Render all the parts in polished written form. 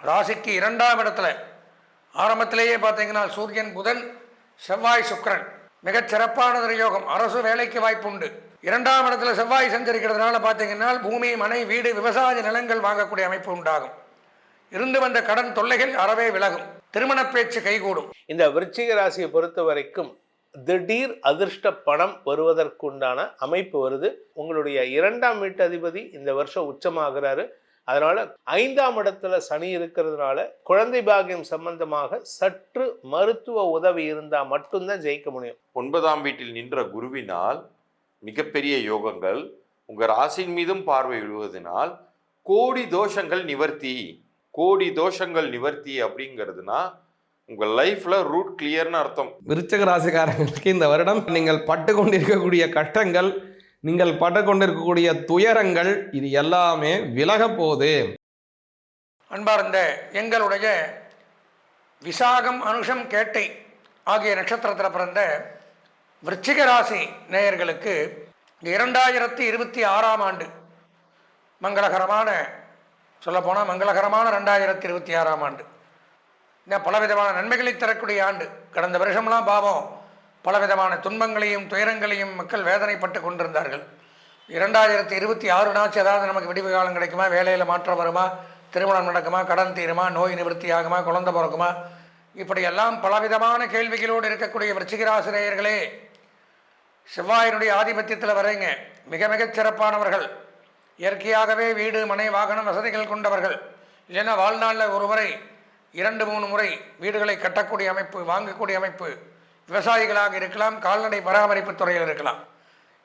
ராசிக்கு 2ஆம் இடத்துல ஆரம்பத்திலேயே பார்த்தீங்கன்னா சூரியன், புதன், செவ்வாய், சுக்கிரன் மிகச் சிறப்பான யோகம். அரசு வேலைக்கு வாய்ப்பு உண்டு. 2ஆம் இடத்துல செவ்வாய் சஞ்சரிக்கிறதுனால பார்த்தீங்கன்னா பூமி, மனை, வீடு, விவசாய நிலங்கள் வாங்கக்கூடிய அமைப்பு உண்டாகும். இருந்து வந்த கடன் தொல்லைகள் அறவே விலகும். திருமண பேச்சு கைகூடும். இந்த விருச்சிக ராசியை பொறுத்த வரைக்கும் திடீர் அதிர்ஷ்ட பணம் வருவதற்குண்டான அமைப்பு வருது. உங்களுடைய 2ஆம் வீட்டு அதிபதி இந்த வருஷம் உச்சமாகிறாரு. அதனால 5ஆம் இடத்துல சனி இருக்கிறதுனால குழந்தை பாக்கியம் சம்பந்தமாக சற்று மருத்துவ உதவி இருந்தால் மட்டும்தான் ஜெயிக்க முடியும். 9ஆம் வீட்டில் நின்ற குருவினால் மிகப்பெரிய யோகங்கள், உங்க ராசியின் மீதும் பார்வை விழுவதனால் கோடி தோஷங்கள் நிவர்த்தி. கோடி தோஷங்கள் நிவர்த்தி அப்படிங்கிறதுனா உங்க லைஃப்ல ரூட் கிளியர்னு அர்த்தம். விருச்சிக ராசிக்காரங்களுக்கு இந்த வருடம் நீங்கள் பட்டு கொண்டிருக்கக்கூடிய கஷ்டங்கள், நீங்கள் பட்டு கொண்டிருக்கக்கூடிய துயரங்கள், இது எல்லாமே விலக போகுது. அன்பார்ந்த எங்களுடைய விசாகம், அனுஷம், கேட்டை ஆகிய நட்சத்திரத்தில் பிறந்த விருச்சிக ராசி நேயர்களுக்கு 2026ஆம் ஆண்டு மங்களகரமான, சொல்லப்போனால் மங்களகரமான 2026ஆம் ஆண்டு. இன்னும் பலவிதமான நன்மைகளை தரக்கூடிய ஆண்டு. கடந்த வருஷம்லாம் பாவம் பலவிதமான துன்பங்களையும் துயரங்களையும் மக்கள் வேதனைப்பட்டு கொண்டிருந்தார்கள். 2026 ஏதாவது நமக்கு விடிவு காலம் கிடைக்குமா, வேலையில் மாற்றம் வருமா, திருமணம் நடக்குமா, கடன் தீருமா, நோய் நிவர்த்தி ஆகுமா, குழந்தை பிறக்குமா, இப்படியெல்லாம் பலவிதமான கேள்விகளோடு இருக்கக்கூடிய விருச்சிகராசிரியர்களே, செவ்வாயினுடைய ஆதிபத்தியத்தில் வரீங்க. மிக மிகச் சிறப்பானவர்கள். இயற்கையாகவே வீடு, மனை, வாகனம் வசதிகள் கொண்டவர்கள். இல்லைன்னா வாழ்நாளில் ஒரு முறை 2-3 முறை வீடுகளை கட்டக்கூடிய அமைப்பு, வாங்கக்கூடிய அமைப்பு. விவசாயிகளாக இருக்கலாம், கால்நடை பராமரிப்பு துறையில் இருக்கலாம்.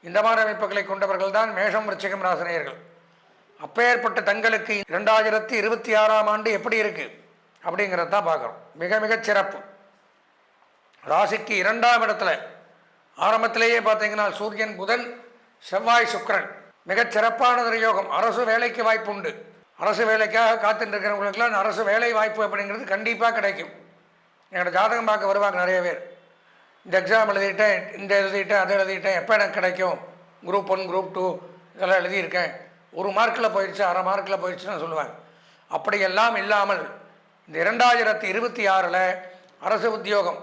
இந்த மாதிரி அமைப்புகளை கொண்டவர்கள் தான் மேஷம், விருச்சிகம் ராசினியர்கள். அப்பேற்பட்ட தங்களுக்கு 2026ஆம் ஆண்டு எப்படி இருக்கு அப்படிங்கிறத தான் பார்க்குறோம். மிக மிகச் சிறப்பு. ராசிக்கு 2ஆம் இடத்துல ஆரம்பத்திலேயே பார்த்தீங்கன்னா சூரியன், புதன், செவ்வாய், சுக்கிரன் மிகச் சிறப்பான யோகம். அரசு வேலைக்கு வாய்ப்பு உண்டு. அரசு வேலைக்காக காத்துட்டு இருக்கிறவங்களுக்குலாம் அரசு வேலை வாய்ப்பு அப்படிங்கிறது கண்டிப்பாக கிடைக்கும். என்னோட ஜாதகம் பார்க்க வருவாங்க நிறைய பேர். இந்த எக்ஸாம் எழுதிட்டேன், இந்த எழுதிட்டேன், அதை எழுதிட்டேன், எப்போ எனக்கு கிடைக்கும், குரூப் 1, குரூப் 2 இதெல்லாம் எழுதியிருக்கேன், 1 மார்க்கில் போயிடுச்சு, 1/2 மார்க்கில் போயிடுச்சுன்னு சொல்லுவாங்க. அப்படியெல்லாம் இல்லாமல் இந்த 2026 அரசு உத்தியோகம்,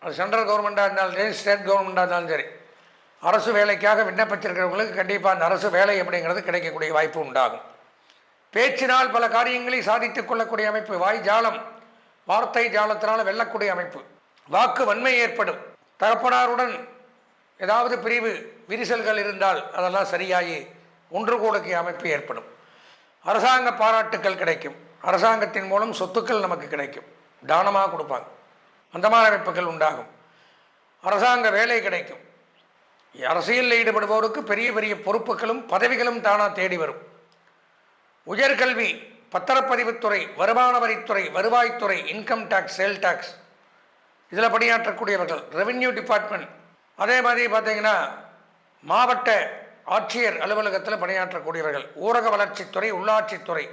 அது சென்ட்ரல் கவர்மெண்ட்டாக இருந்தாலும் சரி, ஸ்டேட் கவர்மெண்ட்டாக இருந்தாலும் சரி, அரசு வேலைக்காக விண்ணப்பிச்சிருக்கிறவங்களுக்கு கண்டிப்பாக அந்த அரசு வேலை அப்படிங்கிறது கிடைக்கக்கூடிய வாய்ப்பு உண்டாகும். பேச்சினால் பல காரியங்களை சாதித்துக் கொள்ளக்கூடிய அமைப்பு. வாய் ஜாலம், வார்த்தை ஜாலத்தினால் வெல்லக்கூடிய அமைப்பு. வாக்கு வன்மை ஏற்படும். தகப்பனாருடன் ஏதாவது பிரிவு விரிசல்கள் இருந்தால் அதெல்லாம் சரியாகி ஒன்று கூடக்கூடிய அமைப்பு ஏற்படும். அரசாங்க பாராட்டுக்கள் கிடைக்கும். அரசாங்கத்தின் மூலம் சொத்துக்கள் நமக்கு கிடைக்கும், தானமாக கொடுப்பாங்க. அந்த மாதிரி அமைப்புகள் உண்டாகும். அரசாங்க வேலை கிடைக்கும். அரசியலில் ஈடுபடுபவருக்கு பெரிய பெரிய பொறுப்புகளும் பதவிகளும் தானாக தேடி வரும். உயர்கல்வி, பத்திரப்பதிவுத்துறை, வருமான வரித்துறை, வருவாய்த்துறை, இன்கம் டேக்ஸ், சேல் டேக்ஸ் இதில் பணியாற்றக்கூடியவர்கள், ரெவென்யூ டிபார்ட்மெண்ட், அதே மாதிரி பார்த்தீங்கன்னா மாவட்ட ஆட்சியர் அலுவலகத்தில் பணியாற்றக்கூடியவர்கள், ஊரக வளர்ச்சித்துறை, உள்ளாட்சித்துறை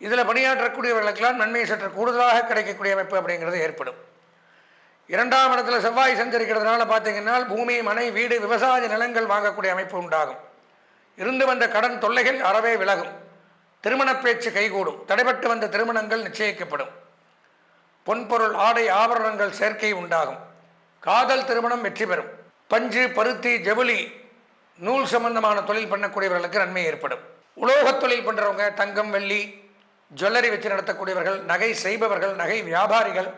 இதில் பணியாற்றக்கூடியவர்களுக்கெல்லாம் நன்மை சற்று கூடுதலாக கிடைக்கக்கூடிய அமைப்பு அப்படிங்கிறது ஏற்படும். 2ஆம் இடத்துல செவ்வாய் சஞ்சரிக்கிறதுனால பார்த்தீங்கன்னா பூமி, மனை, வீடு, விவசாய நிலங்கள் வாங்கக்கூடிய அமைப்பு உண்டாகும். இருந்து வந்த கடன் தொல்லைகள் அறவே விலகும். திருமண பேச்சு கைகூடும். தடைபட்டு வந்த திருமணங்கள் நிச்சயிக்கப்படும். பொன்பொருள், ஆடை, ஆபரணங்கள் சேர்க்கை உண்டாகும். காதல் திருமணம் வெற்றி பெறும். பஞ்சு, பருத்தி, ஜவுளி, நூல் சம்பந்தமான தொழில் பண்ணக்கூடியவர்களுக்கு நன்மை ஏற்படும். உலோகத் தொழில் பண்ணுறவங்க, தங்கம், வெள்ளி, ஜுவல்லரி வச்சு நடத்தக்கூடியவர்கள், நகை செய்பவர்கள், நகை வியாபாரிகள்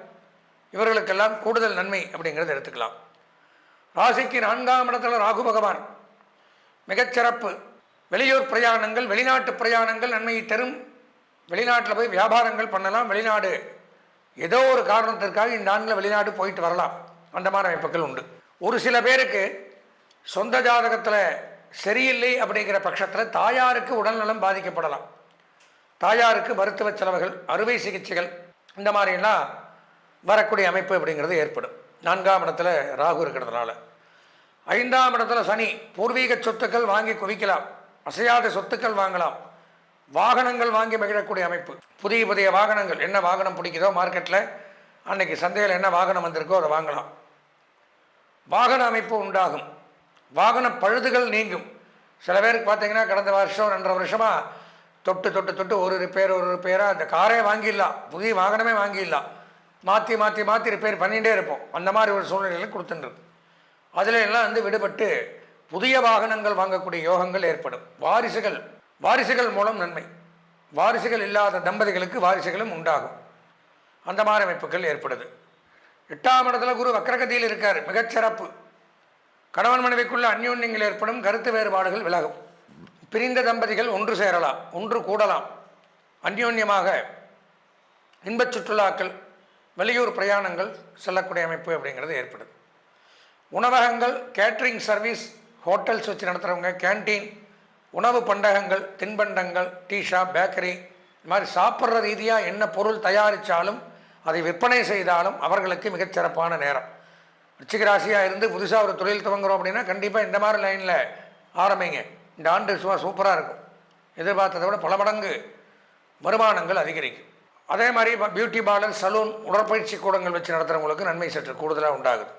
இவர்களுக்கெல்லாம் கூடுதல் நன்மை அப்படிங்கிறத எடுத்துக்கலாம். ராசிக்கு 4ஆம் இடத்துல ராகு பகவான் மிகச்சிறப்பு. வெளியூர் பிரயாணங்கள், வெளிநாட்டு பிரயாணங்கள் நன்மையை தரும். வெளிநாட்டில் போய் வியாபாரங்கள் பண்ணலாம். வெளிநாடு ஏதோ ஒரு காரணத்திற்காக இந்த ஆண்டில் வெளிநாடு போயிட்டு வரலாம். அந்த மாதிரி அமைப்புகள் உண்டு. ஒரு சில பேருக்கு சொந்த ஜாதகத்தில் சரியில்லை அப்படிங்கிற பட்சத்தில் தாயாருக்கு உடல்நலம் பாதிக்கப்படலாம். தாயாருக்கு மருத்துவ செலவுகள், அறுவை சிகிச்சைகள் இந்த மாதிரிலாம் வரக்கூடிய அமைப்பு அப்படிங்கிறது ஏற்படும். 4ஆம் இடத்துல ராகு இருக்கிறதுனால. 5ஆம் இடத்துல சனி. பூர்வீக சொத்துக்கள் வாங்கி குவிக்கலாம். அசையாத சொத்துக்கள் வாங்கலாம். வாகனங்கள் வாங்கி மகிழக்கூடிய அமைப்பு. புதிய புதிய வாகனங்கள், என்ன வாகனம் பிடிக்குதோ மார்க்கெட்டில் அன்னைக்கு சந்தையில் என்ன வாகனம் வந்திருக்கோ அதை வாங்கலாம். வாகன அமைப்பு உண்டாகும். வாகன பழுதுகள் நீங்கும். சில பேருக்கு பார்த்தீங்கன்னா கடந்த வருஷம் 2.5 வருஷமாக தொட்டு தொட்டு தொட்டு ஒரு ரிப்பேராக அந்த காரே வாங்கிடலாம், புதிய வாகனமே வாங்கிடலாம், மாற்றி மாற்றி மாற்றி ரிப்பேர் பண்ணிகிட்டே இருப்போம். அந்த மாதிரி ஒரு சூழ்நிலையில் கொடுத்துட்டுருக்கு. அதில் எல்லாம் வந்து விடுபட்டு புதிய வாகனங்கள் வாங்கக்கூடிய யோகங்கள் ஏற்படும். வாரிசுகள் மூலம் நன்மை. வாரிசுகள் இல்லாத தம்பதிகளுக்கு வாரிசுகளும் உண்டாகும். அந்த மாதிரி அமைப்புகள் ஏற்படுது. 8ஆம் இடத்துல குரு வக்ரகதியில் இருக்கார், மிகச்சிறப்பு. கணவன் மனைவிக்குள்ள அந்யோன்யங்கள் ஏற்படும், கருத்து வேறுபாடுகள் விலகும். பிரிந்த தம்பதிகள் ஒன்று சேரலாம், ஒன்று கூடலாம். அந்யோன்யமாக இன்பச் சுற்றுலாக்கள், வெளியூர் பிரயாணங்கள் செல்லக்கூடிய அமைப்பு அப்படிங்கிறது ஏற்படுது. உணவகங்கள், கேட்ரிங் சர்வீஸ், ஹோட்டல்ஸ் வச்சு நடத்துகிறவங்க, கேன்டீன், உணவு பண்டகங்கள், தின்பண்டங்கள், டீ ஷாப், பேக்கரி, இது மாதிரி சாப்பிட்ற ரீதியாக என்ன பொருள் தயாரித்தாலும் அதை விற்பனை செய்தாலும் அவர்களுக்கு மிகச்சிறப்பான நேரம். விருச்சிக ராசியாக இருந்து புதுசாக ஒரு தொழில் துவங்குறோம் அப்படின்னா கண்டிப்பாக இந்த மாதிரி லைனில் ஆரம்பிங்க. இந்த ஆண்டு சூப்பராக இருக்கும். எதிர்பார்த்ததை விட பல மடங்கு வருமானங்கள் அதிகரிக்கும். அதே மாதிரி பியூட்டி பார்லர், சலூன், உடற்பயிற்சி கூடங்கள் வச்சு நடத்துகிறவங்களுக்கு நன்மை சற்று கூடுதலாக உண்டாகுது.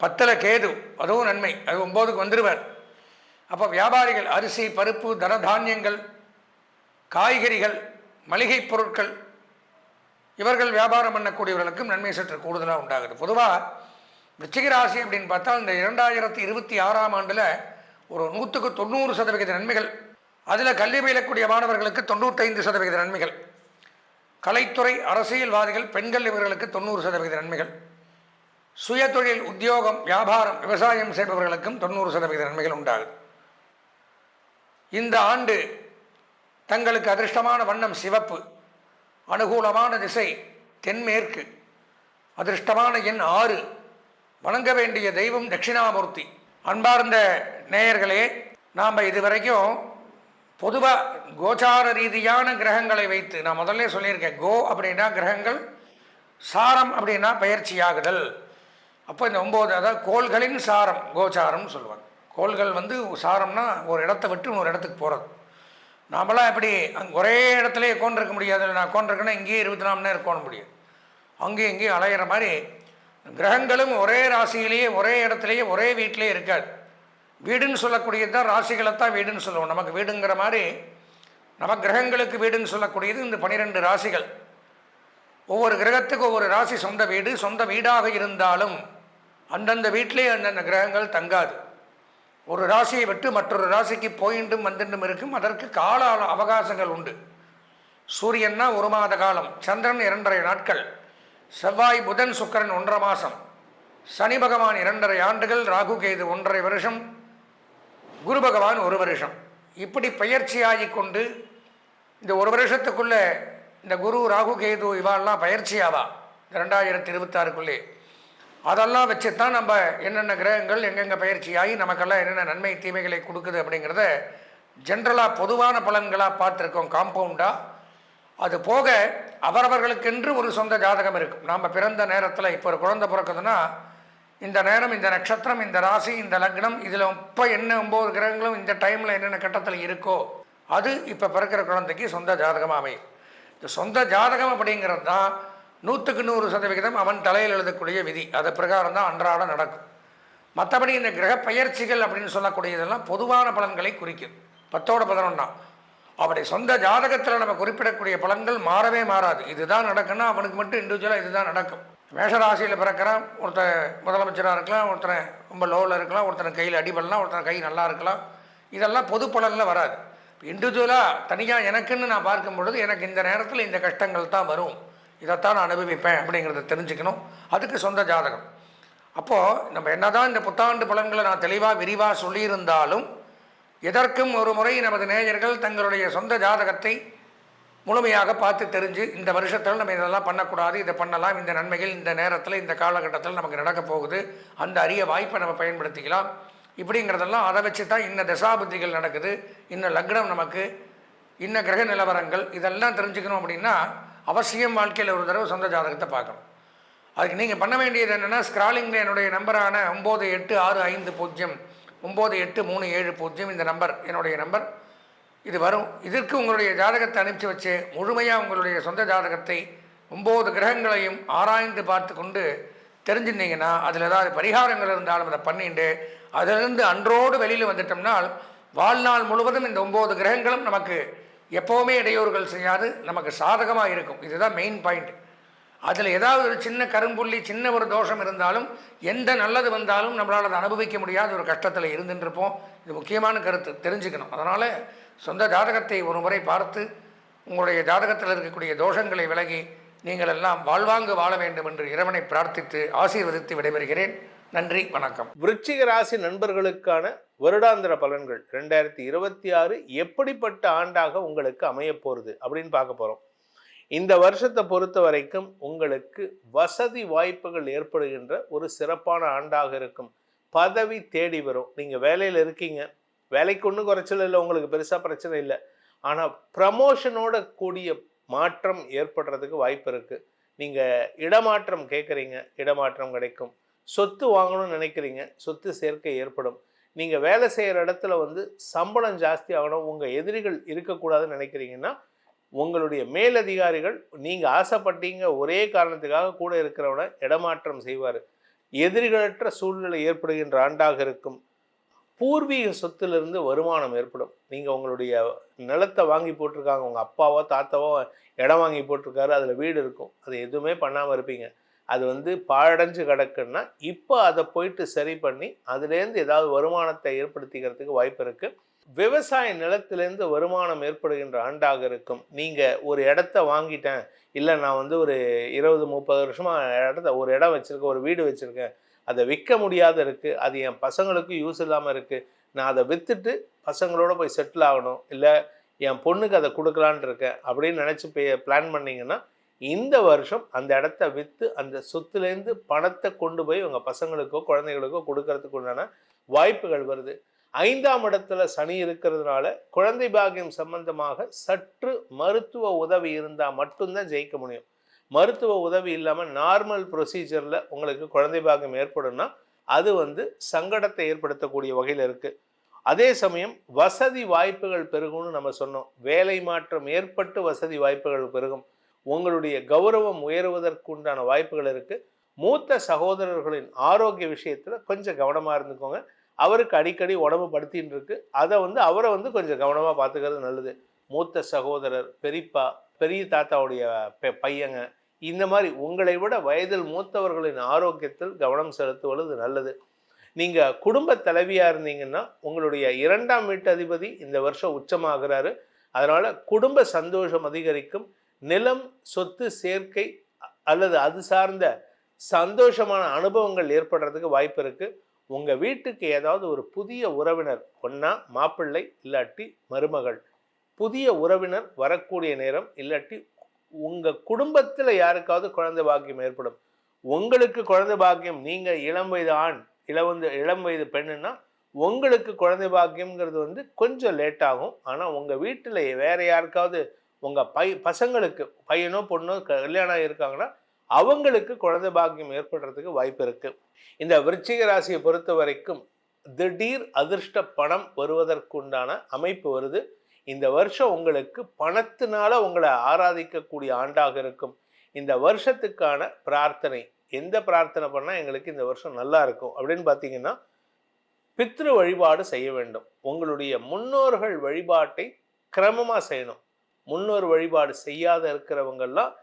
10ல் கேது, அதுவும் நன்மை. அது 9க்கு வந்துடுவார். அப்போ வியாபாரிகள் அரிசி, பருப்பு, தனதானியங்கள், காய்கறிகள், மளிகை பொருட்கள், இவர்கள் வியாபாரம் பண்ணக்கூடியவர்களுக்கும் நன்மை சற்று கூடுதலாக உண்டாகுது. பொதுவாக விருச்சிக ராசி அப்படின்னு பார்த்தா இந்த 2026ஆம் ஆண்டில் ஒரு 100க்கு 90% நன்மைகள். அதில் கல்வி பயிலக்கூடிய மாணவர்களுக்கு 95% நன்மைகள். கலைத்துறை, அரசியல்வாதிகள், பெண்கள் இவர்களுக்கு 90% நன்மைகள். சுயதொழில், உத்தியோகம், வியாபாரம், விவசாயம் செய்பவர்களுக்கும் 90% நன்மைகள் உண்டாகுது. இந்த ஆண்டு தங்களுக்கு அதிர்ஷ்டமான வண்ணம் சிவப்பு, அனுகூலமான திசை தென்மேற்கு, அதிர்ஷ்டமான எண் 6, வணங்க வேண்டிய தெய்வம் தட்சிணாமூர்த்தி. அன்பார்ந்த நேயர்களே, நாம் இதுவரைக்கும் பொதுவாக கோச்சார ரீதியான கிரகங்களை வைத்து, நான் முதல்ல சொல்லியிருக்கேன், கோ அப்படின்னா கிரகங்கள், சாரம் அப்படின்னா பயிற்சியாகுதல். அப்போ இந்த 9, அதாவது கோள்களின் சாரம் கோச்சாரம்னு சொல்லுவாங்க. கோள்கள் வந்து சாரம்னா ஒரு இடத்த விட்டு இன்னொரு இடத்துக்கு போகிறது. நாமெல்லாம் எப்படி அங்கே ஒரே இடத்துல உட்காந்துருக்க முடியாது. நான் உட்காந்துருக்கேன்னா இங்கேயே 24 மணி நேரம் உட்கார முடியும். அங்கேயும் இங்கேயும் அலையிற மாதிரி கிரகங்களும் ஒரே ராசியிலேயே, ஒரே இடத்துலையே, ஒரே வீட்டிலே இருக்காது. வீடுன்னு சொல்லக்கூடியது தான் ராசிகளைத்தான் வீடுன்னு சொல்லுவோம். நமக்கு வீடுங்கிற மாதிரி நம்ம கிரகங்களுக்கு வீடுன்னு சொல்லக்கூடியது இந்த 12 ராசிகள். ஒவ்வொரு கிரகத்துக்கு ஒவ்வொரு ராசி சொந்த வீடு. சொந்த வீடாக இருந்தாலும் அந்தந்த வீட்டிலே அந்தந்த கிரகங்கள் தங்காது. ஒரு ராசியை விட்டு மற்றொரு ராசிக்கு போயிண்டும் வந்துட்டும் இருக்கும். அதற்கு கால அவகாசங்கள் உண்டு. சூரியன்னா 1 மாத காலம், சந்திரன் 2.5 நாட்கள், செவ்வாய், புதன், சுக்கிரன் 1.5 மாதம், சனி பகவான் 2.5 ஆண்டுகள், ராகு கேது 1.5 வருஷம், குரு பகவான் 1 வருஷம். இப்படி பயிற்சியாகி கொண்டு இந்த 1 வருஷத்துக்குள்ளே இந்த குரு, ராகு, கேது இவாள்லாம் பயிற்சியாவா 2026க்குள்ளே. அதெல்லாம் வச்சு தான் நம்ம என்னென்ன கிரகங்கள் எங்கெங்கே பயிற்சியாகி நமக்கெல்லாம் என்னென்ன நன்மை தீமைகளை கொடுக்குது அப்படிங்கிறத ஜென்ரலாக பொதுவான பலன்களாக பார்த்துருக்கோம், காம்பவுண்டாக. அது போக அவரவர்களுக்கென்று ஒரு சொந்த ஜாதகம் இருக்கும். நாம் பிறந்த நேரத்தில் இப்போ ஒரு குழந்தை பிறக்குதுன்னா இந்த நேரம், இந்த நட்சத்திரம், இந்த ராசி, இந்த லக்னம், இதில் இப்போ என்ன 9 கிரகங்களும் இந்த டைமில் என்னென்ன கட்டத்தில் இருக்கோ அது இப்போ பிறக்கிற குழந்தைக்கு சொந்த ஜாதகமாக அமையும். இந்த சொந்த ஜாதகம் அப்படிங்கிறது தான் 100க்கு 100% அவன் தலையில் எழுதக்கூடிய விதி. அது பிரகாரம் தான் அன்றாட நடக்கும். மற்றபடி இந்த கிரக பயிற்சிகள் அப்படின்னு சொல்லக்கூடியதெல்லாம் பொதுவான பலன்களை குறிக்கும். 10ஓட 11 அப்படி சொந்த ஜாதகத்தில் நம்ம குறிப்பிடக்கூடிய பலன்கள் மாறவே மாறாது. இதுதான் நடக்குன்னா அவனுக்கு மட்டும் இண்டிவிஜுவலாக இதுதான் நடக்கும். மேஷராசியில் பிறக்கிறான், ஒருத்தர் முதலமைச்சராக இருக்கலாம், ஒருத்தர் ரொம்ப லோவில் இருக்கலாம், ஒருத்தர் கையில் அடிபடலாம், ஒருத்தர் கை நல்லா இருக்கலாம். இதெல்லாம் பொது பலனில் வராது. இண்டிவிஜுவலாக தனியாக எனக்குன்னு நான் பார்க்கும் பொழுது எனக்கு இந்த நேரத்தில் இந்த கஷ்டங்கள் தான் வரும், இதைத்தான் நான் அனுபவிப்பேன் அப்படிங்கிறத தெரிஞ்சுக்கணும். அதுக்கு சொந்த ஜாதகம். அப்போது நம்ம என்ன தான் இந்த புத்தாண்டு பலன்களை நான் தெளிவாக விரிவாக சொல்லியிருந்தாலும் எதற்கும் ஒரு முறை நமது நேயர்கள் தங்களுடைய சொந்த ஜாதகத்தை முழுமையாக பார்த்து தெரிஞ்சு இந்த வருஷத்தில் நம்ம இதெல்லாம் பண்ணக்கூடாது, இதை பண்ணலாம், இந்த நன்மைகள் இந்த நேரத்தில் இந்த காலகட்டத்தில் நமக்கு நடக்க போகுது, அந்த அரிய வாய்ப்பை நம்ம பயன்படுத்திக்கலாம், இப்படிங்கிறதெல்லாம் அதை வச்சு தான் இன்ன தசாபுத்திகள் நடக்குது, இன்ன லக்னம் நமக்கு, இன்ன கிரக நிலவரங்கள், இதெல்லாம் தெரிஞ்சுக்கணும். அப்படின்னா அவசியம் வாழ்க்கையில் ஒரு தடவை சொந்த ஜாதகத்தை பார்க்கணும். அதுக்கு நீங்கள் பண்ண வேண்டியது என்னென்னா, ஸ்க்ராலிங்கில் என்னுடைய நம்பரான 9865 9837 இந்த நம்பர் என்னுடைய நம்பர், இது வரும். இதற்கு உங்களுடைய ஜாதகத்தை அனுப்பிச்சு வச்சு முழுமையாக உங்களுடைய சொந்த ஜாதகத்தை 9 கிரகங்களையும் ஆராய்ந்து பார்த்து கொண்டு தெரிஞ்சுருந்தீங்கன்னா அதில் ஏதாவது பரிகாரங்கள் இருந்தாலும் அதை பண்ணிட்டு அதிலிருந்து அன்றோடு வெளியில் வந்துட்டோம்னால் வாழ்நாள் முழுவதும் இந்த 9 கிரகங்களும் நமக்கு எப்போவுமே இடையூறுகள் செய்யாது, நமக்கு சாதகமாக இருக்கும். இதுதான் மெயின் பாயிண்ட். அதில் ஏதாவது ஒரு சின்ன கரும்புள்ளி, சின்ன ஒரு தோஷம் இருந்தாலும், எந்த நல்லது வந்தாலும் நம்மளால் அதை அனுபவிக்க முடியாத ஒரு கஷ்டத்தில் இருந்துருப்போம். இது முக்கியமான கருத்து, தெரிஞ்சுக்கணும். அதனால் சொந்த ஜாதகத்தை ஒரு முறை பார்த்து உங்களுடைய ஜாதகத்தில் இருக்கக்கூடிய தோஷங்களை விலகி நீங்கள் எல்லாம் வாழ்வாங்கு வாழ வேண்டும் என்று இறைவனை பிரார்த்தித்து ஆசீர்வதித்து விடைபெறுகிறேன். நன்றி, வணக்கம். விருச்சிக ராசி நண்பர்களுக்கான வருடாந்திர பலன்கள் 2026 எப்படிப்பட்ட ஆண்டாக உங்களுக்கு அமைய போகிறது அப்படின்னு பார்க்க போகிறோம். இந்த வருஷத்தை பொறுத்த வரைக்கும் உங்களுக்கு வசதி வாய்ப்புகள் ஏற்படுகின்ற ஒரு சிறப்பான ஆண்டாக இருக்கும். பதவி தேடி வரும். நீங்கள் வேலையில் இருக்கீங்க, வேலைக்கு ஒன்றும் குறைச்சல் இல்லை, உங்களுக்கு பெருசாக பிரச்சனை இல்லை. ஆனால் ப்ரமோஷனோட கூடிய மாற்றம் ஏற்படுறதுக்கு வாய்ப்பு இருக்குது. நீங்கள் இடமாற்றம் கேட்குறீங்க, இடமாற்றம் கிடைக்கும். சொத்து வாங்கணும்னு நினைக்கிறீங்க, சொத்து சேர்க்கை ஏற்படும். நீங்கள் வேலை செய்கிற இடத்துல சம்பளம் ஜாஸ்தி ஆகணும், உங்கள் எதிரிகள் இருக்கக்கூடாதுன்னு நினைக்கிறீங்கன்னா உங்களுடைய மேலதிகாரிகள் நீங்கள் ஆசைப்பட்டீங்க ஒரே காரணத்துக்காக கூட இருக்கிறவனை இடமாற்றம் செய்வார். எதிரிகளற்ற சூழ்நிலை ஏற்படுகின்ற ஆண்டாக இருக்கும். பூர்வீக சொத்திலிருந்து வருமானம் ஏற்படும். நீங்கள் உங்களுடைய நிலத்தை வாங்கி போட்டிருக்காங்க, உங்கள் அப்பாவோ தாத்தாவோ இடம் வாங்கி போட்டிருக்காரு, அதில் வீடு இருக்கும், அது எதுவுமே பண்ணாமல் இருப்பீங்க. அது பாழடைஞ்சு கிடக்குன்னா இப்போ அதை போயிட்டு சரி பண்ணி அதுலேருந்து ஏதாவது வருமானத்தை ஏற்படுத்திக்கிறதுக்கு வாய்ப்பு இருக்குது. விவசாய நிலத்திலேருந்து வருமானம் ஏற்படுகின்ற ஆண்டாக இருக்கும். நீங்கள் ஒரு இடத்த வாங்கிட்டேன், இல்லை நான் ஒரு 20-30 வருஷமாக ஒரு இடம் வச்சுருக்கேன், ஒரு வீடு வச்சுருக்கேன், அதை விற்க முடியாத இருக்குது, அது என் பசங்களுக்கு யூஸ் இல்லாமல் இருக்குது, நான் அதை விற்றுட்டு பசங்களோட போய் செட்டில் ஆகணும், இல்லை என் பொண்ணுக்கு அதை கொடுக்கலான் இருக்கேன் அப்படின்னு நினச்சி பிளான் பண்ணிங்கன்னா இந்த வருஷம் அந்த இடத்த விற்று அந்த சொத்துலேருந்து பணத்தை கொண்டு போய் உங்கள் பசங்களுக்கோ குழந்தைகளுக்கோ கொடுக்கறதுக்கு உண்டான வாய்ப்புகள் வருது. 5ஆம் இடத்துல சனி இருக்கிறதுனால குழந்தை பாக்கியம் சம்பந்தமாக சற்று மருத்துவ உதவி இருந்தால் மட்டும்தான் ஜெயிக்க முடியும். மருத்துவ உதவி இல்லாமல் நார்மல் ப்ரொசீஜரில் உங்களுக்கு குழந்தை பாக்கியம் ஏற்படும்னா அது சங்கடத்தை ஏற்படுத்தக்கூடிய வகையில் இருக்குது. அதே சமயம் வசதி வாய்ப்புகள் பெருகும்னு நம்ம சொன்னோம். வேலை மாற்றம் ஏற்பட்டு வசதி வாய்ப்புகள் பெருகும். உங்களுடைய கௌரவம் உயர்வதற்குண்டான வாய்ப்புகள் இருக்குது. மூத்த சகோதரர்களின் ஆரோக்கிய விஷயத்தில் கொஞ்சம் கவனமாக இருந்துக்கோங்க. அவருக்கு அடிக்கடி உடம்பு படுத்தின்னு இருக்கு, அதை அவரை கொஞ்சம் கவனமாக பார்த்துக்கிறது நல்லது. மூத்த சகோதரர், பெரியப்பா, பெரிய தாத்தாவுடைய பையங்க, இந்த மாதிரி உங்களை விட வயதில் மூத்தவர்களின் ஆரோக்கியத்தில் கவனம் செலுத்துவது நல்லது. நீங்கள் குடும்ப தலைவியாக இருந்தீங்கன்னா உங்களுடைய 2ஆம் வீட்டு அதிபதி இந்த வருஷம் உச்சமாகிறாரு. அதனால் குடும்ப சந்தோஷம் அதிகரிக்கும். நிலம், சொத்து சேர்க்கை அல்லது அது சார்ந்த சந்தோஷமான அனுபவங்கள் ஏற்படுறதுக்கு வாய்ப்பு இருக்குது. உங்கள் வீட்டுக்கு ஏதாவது ஒரு புதிய உறவினர், ஒன்றா மாப்பிள்ளை இல்லாட்டி மருமகள், புதிய உறவினர் வரக்கூடிய நேரம், இல்லாட்டி உங்கள் குடும்பத்தில் யாருக்காவது குழந்தை பாக்கியம் ஏற்படும். உங்களுக்கு குழந்தை பாக்கியம், நீங்கள் இளம் வயது ஆண், இளம் வயது பெண்ணுன்னா உங்களுக்கு குழந்தை பாக்கியம்ங்கிறது கொஞ்சம் லேட் ஆகும். ஆனால் உங்கள் வீட்டில் வேற யாருக்காவது உங்கள் பசங்களுக்கு பையனோ பொண்ணோ கல்யாணம் இருக்காங்கன்னா அவங்களுக்கு குழந்தை பாக்கியம் ஏற்படுறதுக்கு வாய்ப்பு இருக்குது. இந்த விருச்சிக ராசியை பொறுத்த வரைக்கும் திடீர் அதிர்ஷ்ட பணம் வருவதற்குண்டான அமைப்பு வருது. இந்த வருஷம் உங்களுக்கு பணத்தினால உங்களை ஆராதிக்கக்கூடிய ஆண்டாக இருக்கும். இந்த வருஷத்துக்கான பிரார்த்தனை, எந்த பிரார்த்தனை பண்ணால் எங்களுக்கு இந்த வருஷம் நல்லா இருக்கும் அப்படின்னு பார்த்தீங்கன்னா, பித்ரு வழிபாடு செய்ய வேண்டும். உங்களுடைய முன்னோர்கள் வழிபாட்டை கிரமமாக செய்யணும். முன்னோர் வழிபாடு செய்யாத இருக்கிறவங்கெல்லாம்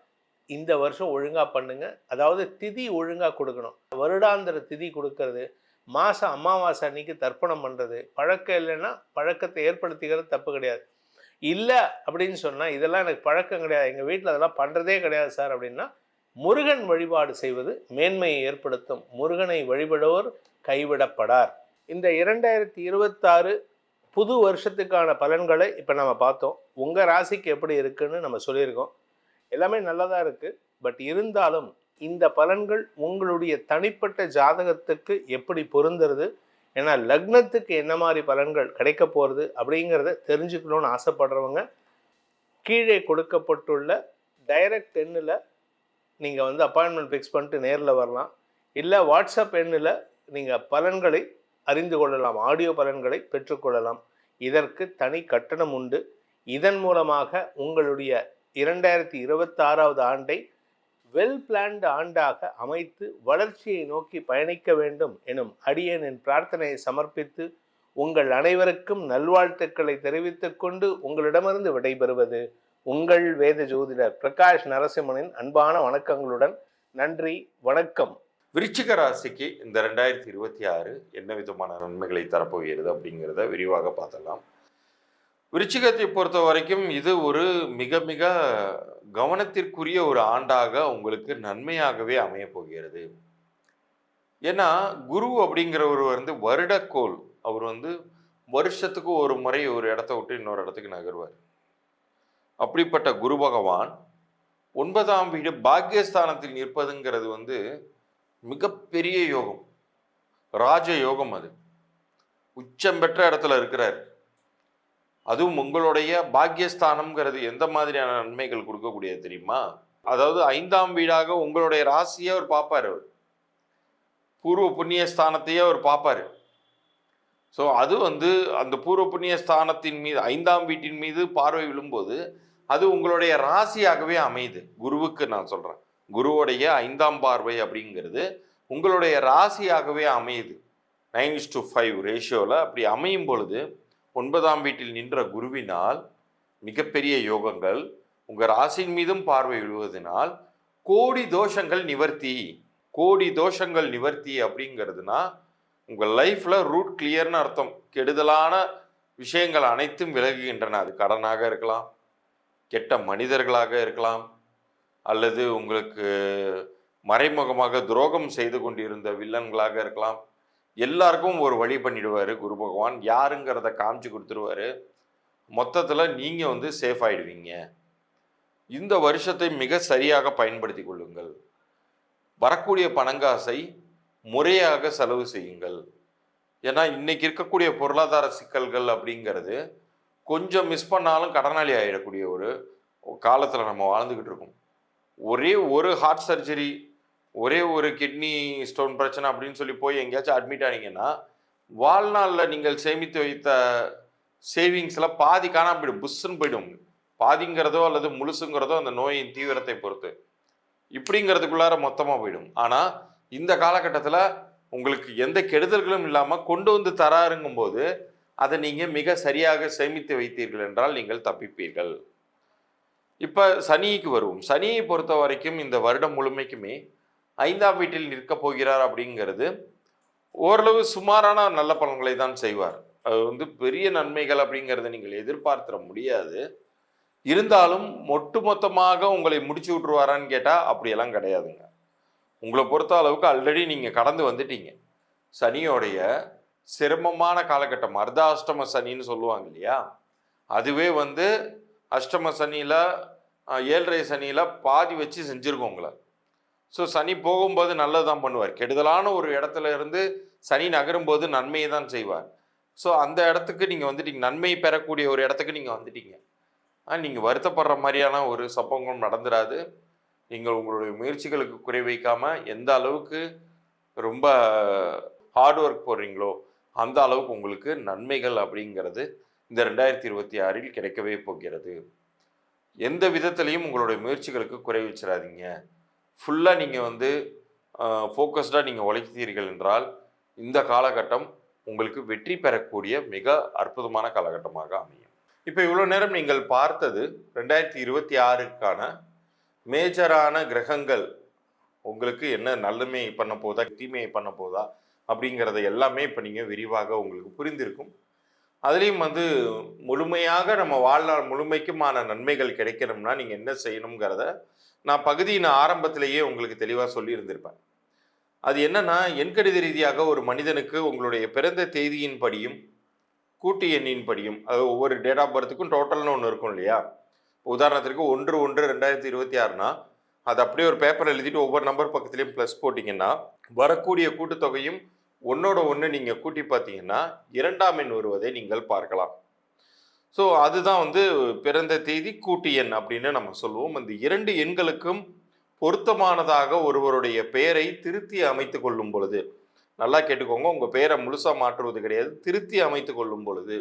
இந்த வருஷம் ஒழுங்காக பண்ணுங்க. அதாவது திதி ஒழுங்காக கொடுக்கணும். வருடாந்திர திதி கொடுக்கறது, மாதம் அமாவாசை அன்னைக்கு தர்ப்பணம் பண்ணுறது, பழக்கம் இல்லைன்னா பழக்கத்தை ஏற்படுத்திக்கிறது தப்பு கிடையாது. இல்லை அப்படின்னு சொன்னால் இதெல்லாம் எனக்கு பழக்கம் கிடையாது, எங்கள் வீட்டில் அதெல்லாம் பண்ணுறதே கிடையாது சார் அப்படின்னா, முருகன் வழிபாடு செய்வது மேன்மையை ஏற்படுத்தும். முருகனை வழிபடுவோர் கைவிடப்படார். இந்த 2026 புது வருஷத்துக்கான பலன்களை இப்போ நம்ம பார்த்தோம். உங்கள் ராசிக்கு எப்படி இருக்குன்னு நம்ம சொல்லியிருக்கோம். எல்லாமே நல்லதாக இருக்குது. பட் இருந்தாலும் இந்த பலன்கள் உங்களுடைய தனிப்பட்ட ஜாதகத்துக்கு எப்படி பொருந்துறது, ஏன்னா லக்னத்துக்கு என்ன மாதிரி பலன்கள் கிடைக்க போகிறது அப்படிங்கிறத தெரிஞ்சுக்கணும்னு ஆசைப்படுறவங்க கீழே கொடுக்கப்பட்டுள்ள டைரக்ட் எண்ணில் நீங்கள் அப்பாயின்மெண்ட் ஃபிக்ஸ் பண்ணிட்டு நேரில் வரலாம். இல்லை வாட்ஸ்அப் எண்ணில் நீங்கள் பலன்களை அறிந்து கொள்ளலாம், ஆடியோ பலன்களை பெற்றுக்கொள்ளலாம். இதற்கு தனி கட்டணம் உண்டு. இதன் மூலமாக உங்களுடைய 2026 ஆண்டை வெல் பிளான்டு ஆண்டாக அமைத்து வளர்ச்சியை நோக்கி பயணிக்க வேண்டும் எனும் அடியேனின் பிரார்த்தனையை சமர்ப்பித்து உங்கள் அனைவருக்கும் நல்வாழ்த்துக்களை தெரிவித்துக் கொண்டு உங்களிடமிருந்து விடைபெறுவது உங்கள் வேத ஜோதிடர் பிரகாஷ் நரசிம்மனின் அன்பான வணக்கங்களுடன். நன்றி, வணக்கம். விருச்சிக ராசிக்கு இந்த 2026 என்ன விதமான நன்மைகளை தரப்போகிறது அப்படிங்கிறத விரிவாக பார்த்தலாம். விருச்சிகத்தை பொறுத்த வரைக்கும் இது ஒரு மிக மிக கவனத்திற்குரிய ஒரு ஆண்டாக உங்களுக்கு நன்மையாகவே அமைய போகிறது. ஏன்னா குரு அப்படிங்கிறவர் வருடக்கோள். அவர் வருஷத்துக்கு ஒரு முறை ஒரு இடத்த விட்டு இன்னொரு இடத்துக்கு நகர்வார். அப்படிப்பட்ட குரு பகவான் 9ஆம் வீடு பாக்கியஸ்தானத்தில் நிற்பதுங்கிறது மிகப்பெரிய யோகம், ராஜ யோகம். அது உச்சம் பெற்ற இடத்துல இருக்கிறார். அதுவும் உங்களுடைய பாக்கியஸ்தானம்ங்கிறது எந்த மாதிரியான நன்மைகள் கொடுக்கக்கூடியது தெரியுமா? அதாவது 5ஆம் வீடாக உங்களுடைய ராசியை அவர் பார்ப்பார். அவர் பூர்வ புண்ணிய ஸ்தானத்தையே அவர் பார்ப்பார். ஸோ அது அந்த பூர்வ புண்ணிய ஸ்தானத்தின் மீது 5ஆம் வீட்டின் மீது பார்வை விழும்போது அது உங்களுடைய ராசியாகவே அமையுது. குருவுக்கு நான் சொல்கிறேன், குருவுடைய 5ஆம் பார்வை அப்படிங்கிறது உங்களுடைய ராசியாகவே அமையுது. 9:5 ரேஷியோவில் அப்படி அமையும் பொழுது 9ஆம் வீட்டில் நின்ற குருவினால் மிகப்பெரிய யோகங்கள், உங்கள் ராசியின் மீதும் பார்வை விழுவதனால் கோடி தோஷங்கள் நிவர்த்தி. கோடி தோஷங்கள் நிவர்த்தி அப்படிங்கிறதுனா உங்கள் லைஃப்பில் ரூட் கிளியர்னு அர்த்தம். கெடுதலான விஷயங்கள் அனைத்தும் விலகுகின்றன. அது கடனாக இருக்கலாம், கெட்ட மனிதர்களாக இருக்கலாம், அல்லது உங்களுக்கு மறைமுகமாக துரோகம் செய்து கொண்டிருந்த வில்லன்களாக இருக்கலாம். எல்லாருக்கும் ஒரு வழி பண்ணிடுவார் குரு பகவான். யாருங்கிறத காமிச்சு கொடுத்துருவாரு. மொத்தத்தில் நீங்கள் சேஃப் ஆகிடுவீங்க. இந்த வருஷத்தை மிக சரியாக பயன்படுத்தி கொள்ளுங்கள். வரக்கூடிய பணங்காசை முறையாக செலவு செய்யுங்கள். ஏன்னா இன்னைக்கு இருக்கக்கூடிய பொருளாதார சிக்கல்கள் அப்படிங்கிறது கொஞ்சம் மிஸ் பண்ணாலும் கடனாளி ஆகிடக்கூடிய ஒரு காலத்தில் நம்ம வாழ்ந்துக்கிட்டு இருக்கோம். ஒரே ஒரு ஹார்ட் சர்ஜரி, ஒரே ஒரு கிட்னி ஸ்டோன் பிரச்சனை அப்படின்னு சொல்லி போய் எங்கேயாச்சும் அட்மிட் ஆனீங்கன்னா வாழ்நாளில் நீங்கள் சேமித்து வைத்த சேவிங்ஸில் பாதி காணாம போயிடும், புஷ்ஷுன்னு போயிடும். பாதிங்கிறதோ அல்லது முழுசுங்கிறதோ அந்த நோயின் தீவிரத்தை பொறுத்து இப்படிங்கிறதுக்குள்ளார மொத்தமாக போயிடும். ஆனால் இந்த காலகட்டத்தில் உங்களுக்கு எந்த கெடுதல்களும் இல்லாமல் கொண்டு தராருங்கும் போது அதை நீங்கள் மிக சரியாக சேமித்து வைத்தீர்கள் என்றால் நீங்கள் தப்பிப்பீர்கள். இப்போ சனிக்கு வருவோம். சனியை பொறுத்த வரைக்கும் இந்த வருடம் முழுமைக்குமே 5ஆம் வீட்டில் நிற்க போகிறார். அப்படிங்கிறது ஓரளவு சுமாரான நல்ல பலன்களை தான் செய்வார். அது பெரிய நன்மைகள் அப்படிங்கிறத நீங்கள் எதிர்பார்த்திட முடியாது. இருந்தாலும் ஒட்டுமொத்தமாக உங்களை முடிச்சு விட்டுருவாரான்னு கேட்டால் அப்படியெல்லாம் கிடையாதுங்க. உங்களை பொறுத்த அளவுக்கு ஆல்ரெடி நீங்கள் கடந்து வந்துட்டீங்க. சனியோடைய சிரமமான காலகட்டம் அர்த்தாஷ்டம சனின்னு சொல்லுவாங்க இல்லையா, அதுவே அஷ்டம சனியில் 7.5 சனியில் பாதி வச்சு செஞ்சுருக்கோம் உங்களை. ஸோ சனி போகும்போது நல்லது தான் பண்ணுவார். கெடுதலான ஒரு இடத்துல இருந்து சனி நகரும்போது நன்மையை தான் செய்வார். ஸோ அந்த இடத்துக்கு நீங்கள் வந்துட்டீங்க, நன்மை பெறக்கூடிய ஒரு இடத்துக்கு நீங்கள் வந்துட்டீங்க. நீங்கள் வருத்தப்படுற மாதிரியான ஒரு சம்பவம் நடந்துடாது. நீங்கள் உங்களுடைய முயற்சிகளுக்கு குறை வைக்காமல் எந்த அளவுக்கு ரொம்ப ஹார்ட் ஒர்க் போடுறீங்களோ அந்த அளவுக்கு உங்களுக்கு நன்மைகள் அப்படிங்கிறது இந்த 2026 கிடைக்கவே போகிறது. எந்த விதத்திலையும் உங்களுடைய முயற்சிகளுக்கு குறை வச்சிடாதீங்க. ஃபுல்லாக நீங்கள் ஃபோக்கஸ்டாக நீங்கள் உழைத்தீர்கள் என்றால் இந்த காலகட்டம் உங்களுக்கு வெற்றி பெறக்கூடிய மிக அற்புதமான காலகட்டமாக அமையும். இப்போ இவ்வளோ நேரம் நீங்கள் பார்த்தது 2026க்கான மேஜரான கிரகங்கள் உங்களுக்கு என்ன நன்மை பண்ண போதா தீமையை பண்ண போதா அப்படிங்கிறத எல்லாமே இப்போ நீங்கள் விரிவாக உங்களுக்கு புரிந்திருக்கும். அதுலேயும் முழுமையாக நம்ம வாழ்நாள் முழுமைக்குமான நன்மைகள் கிடைக்கணும்னா நீங்கள் என்ன செய்யணுங்கிறத நான் பகுதியின் ஆரம்பத்திலேயே உங்களுக்கு தெளிவாக சொல்லியிருந்திருப்பேன். அது என்னன்னா, எண்கணித ரீதியாக ஒரு மனிதனுக்கு உங்களுடைய பிறந்த தேதியின் படியும் கூட்டு எண்ணின் படியும், அது ஒவ்வொரு டேட் ஆஃப் பர்த்துக்கும் டோட்டல்னு ஒன்று இருக்கும் இல்லையா. உதாரணத்திற்கு 1/1/2026னா அது அப்படியே ஒரு பேப்பர் எழுதிட்டு ஒவ்வொரு நம்பர் பக்கத்துலேயும் ப்ளஸ் போட்டிங்கன்னா வரக்கூடிய கூட்டுத்தொகையும் 1ஓட 1 நீங்கள் கூட்டி பார்த்தீங்கன்னா 2ஆம் எண் வருவதை நீங்கள் பார்க்கலாம். ஸோ அதுதான் பிறந்த தேதி கூட்டு எண் அப்படின்னு நம்ம சொல்லுவோம். அந்த 2 எண்களுக்கும் பொருத்தமானதாக ஒருவருடைய பெயரை திருத்தி அமைத்து கொள்ளும் பொழுது, நல்லா கேட்டுக்கோங்க, உங்கள் பெயரை முழுசாக மாற்றுவது கிடையாது, திருத்தி அமைத்து கொள்ளும் பொழுது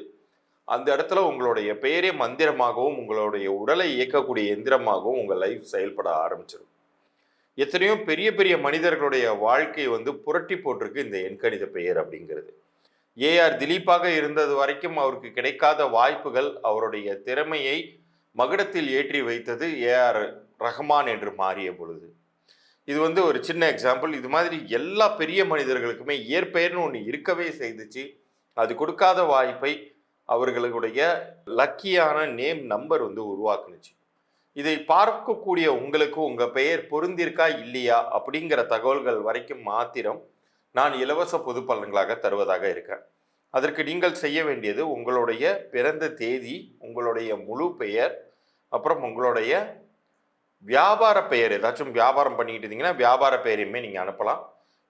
அந்த இடத்துல உங்களுடைய பெயரே மந்திரமாகவும் உங்களுடைய உடலை இயக்கக்கூடிய எந்திரமாகவும் உங்கள் லைஃப் செயல்பட ஆரம்பிச்சிடும். எத்தனையோ பெரிய பெரிய மனிதர்களுடைய வாழ்க்கை புரட்டி போட்டிருக்கு இந்த எண்கணித பெயர் அப்படிங்கிறது. ஏஆர் திலீப்பாக இருந்தது வரைக்கும் அவருக்கு கிடைக்காத வாய்ப்புகள் அவருடைய திறமையை மகுடத்தில் ஏற்றி வைத்தது ஏஆர் ரஹ்மான் என்று மாறிய பொழுது. இது ஒரு சின்ன எக்ஸாம்பிள். இது மாதிரி எல்லா பெரிய மனிதர்களுக்குமே இயற்பெயர்னு ஒன்று இருக்கவே செய்துச்சு. அது கொடுக்காத வாய்ப்பை அவர்களுடைய லக்கியான நேம் நம்பர் உருவாக்குனுச்சு. இதை பார்க்கக்கூடிய உங்களுக்கு உங்கள் பெயர் பொருந்திருக்கா இல்லையா அப்படிங்கிற தகவல்கள் வரைக்கும் மாத்திரம் நான் இலவச பொது பலன்களாக தருவதாக இருக்கேன். அதற்கு நீங்கள் செய்ய வேண்டியது உங்களுடைய பிறந்த தேதி, உங்களுடைய முழு பெயர், அப்புறம் உங்களுடைய வியாபார பெயர். ஏதாச்சும் வியாபாரம் பண்ணிக்கிட்டு இருந்தீங்கன்னா வியாபார பெயரையுமே நீங்கள் அனுப்பலாம்.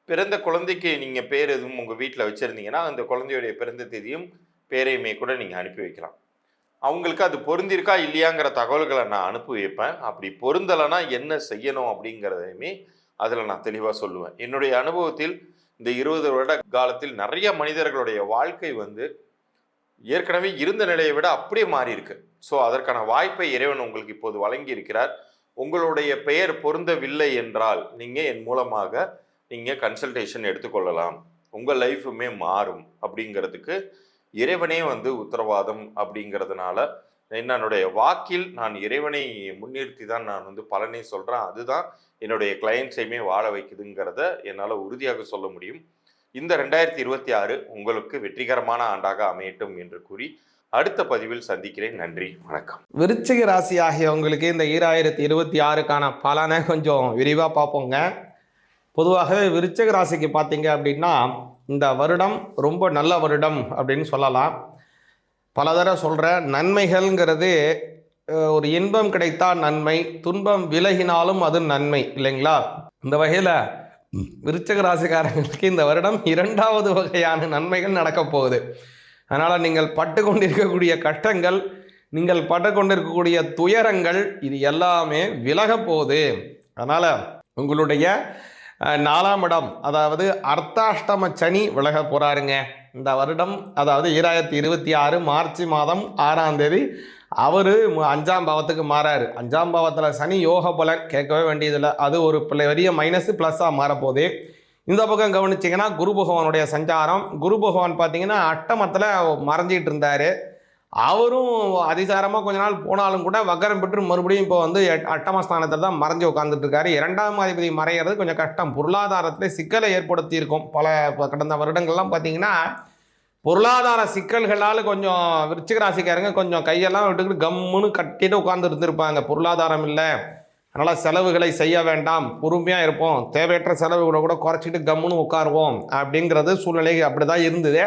பிறந்த குழந்தைக்கு நீங்கள் பேர் எதுவும் உங்கள் வீட்டில் வச்சுருந்தீங்கன்னா அந்த குழந்தையுடைய பிறந்த தேதியும் பேரையுமே கூட நீங்கள் அனுப்பி வைக்கலாம். அவங்களுக்கு அது பொருந்திருக்கா இல்லையாங்கிற தகவல்களை நான் அனுப்பி வைப்பேன். அப்படி பொருந்தலைன்னா என்ன செய்யணும் அப்படிங்கிறதையுமே அதில் நான் தெளிவாக சொல்லுவேன். என்னுடைய அனுபவத்தில் இந்த 20 வருட காலத்தில் நிறைய மனிதர்களுடைய வாழ்க்கை ஏற்கனவே இருந்த நிலையை விட அப்படியே மாறி இருக்கு. ஸோ அதற்கான வாய்ப்பை இறைவன் உங்களுக்கு இப்போது வழங்கி இருக்கிறார். உங்களுடைய பெயர் பொருந்தவில்லை என்றால் நீங்கள் என் மூலமாக நீங்கள் கன்சல்டேஷன் எடுத்துக்கொள்ளலாம். உங்கள் லைஃபுமே மாறும் அப்படிங்கிறதுக்கு இறைவனே உத்தரவாதம். அப்படிங்கிறதுனால என்னுடைய வாக்கில் நான் இறைவனை முன்னிறுத்தி தான் நான் பலனை சொல்கிறேன். அதுதான் என்னுடைய கிளையண்ட்ஸையுமே வாழ வைக்குதுங்கிறத என்னால் உறுதியாக சொல்ல முடியும். இந்த 2026 உங்களுக்கு வெற்றிகரமான ஆண்டாக அமையட்டும் என்று கூறி அடுத்த பதிவில் சந்திக்கிறேன். நன்றி, வணக்கம். விருச்சிக ராசி ஆகியவங்களுக்கு இந்த 2026க்கான பலனை கொஞ்சம் விரிவாக பார்ப்போங்க. பொதுவாகவே விருச்சிக ராசிக்கு பார்த்தீங்க அப்படின்னா இந்த வருடம் ரொம்ப நல்ல வருடம் அப்படின்னு சொல்லலாம். பல தடவை சொல்கிற நன்மைகள்ங்கிறது ஒரு இன்பம் கிடைத்தால் நன்மை, துன்பம் விலகினாலும் அது நன்மை இல்லைங்களா? இந்த வகையில் விருச்சிக ராசிக்காரங்களுக்கு இந்த வருடம் 2வது வகையான நன்மைகள் நடக்க போகுது. அதனால் நீங்கள் பட்டு கொண்டிருக்கக்கூடிய கஷ்டங்கள், நீங்கள் பட்டு கொண்டிருக்கக்கூடிய துயரங்கள் இது எல்லாமே விலக போகுது. அதனால் உங்களுடைய 4ஆம் இடம், அதாவது அர்த்தாஷ்டம சனி விலக போகிறாருங்க இந்த வருடம். அதாவது 2026 மார்ச் மாதம் 6ஆம் தேதி அவர் 5ஆம் பாவத்துக்கு மாறாரு. 5ஆம் பாவத்தில் சனி யோக பலன் கேட்கவே வேண்டியதில்லை. அது ஒரு பெரிய மைனஸ் ப்ளஸ்ஸாக மாறப்போகுது. இந்த பக்கம் கவனிச்சிங்கன்னா குரு பகவானுடைய சஞ்சாரம். குரு பகவான் பார்த்தீங்கன்னா அட்டமத்தில் மறைஞ்சிக்கிட்டு இருந்தார். அவரும் அதிசாரமாக கொஞ்ச நாள் போனாலும் கூட வக்கரம் பெற்று மறுபடியும் இப்போ அட்டமஸ்தானத்தில் தான் மறைஞ்சு உட்காந்துட்டு இருக்காரு. 2ஆம் அதிபதி மறைகிறது கொஞ்சம் கஷ்டம். பொருளாதாரத்தில் சிக்கலை ஏற்படுத்தி இருக்கும். கடந்த வருடங்கள்லாம் பார்த்தீங்கன்னா பொருளாதார சிக்கல்களால் கொஞ்சம் விருச்சிக ராசிக்காரங்க கொஞ்சம் கையெல்லாம் விட்டுக்கிட்டு கம்முன்னு கட்டிட்டு உட்கார்ந்து இருந்திருப்பாங்க. பொருளாதாரம் இல்லை, அதனால் செலவுகளை செய்ய வேண்டாம், பொறுமையாக இருப்போம், தேவையற்ற செலவுகளை கூட குறைச்சிட்டு கம்முன்னு உட்காருவோம் அப்படிங்கிறது சூழ்நிலை அப்படி தான் இருந்தது.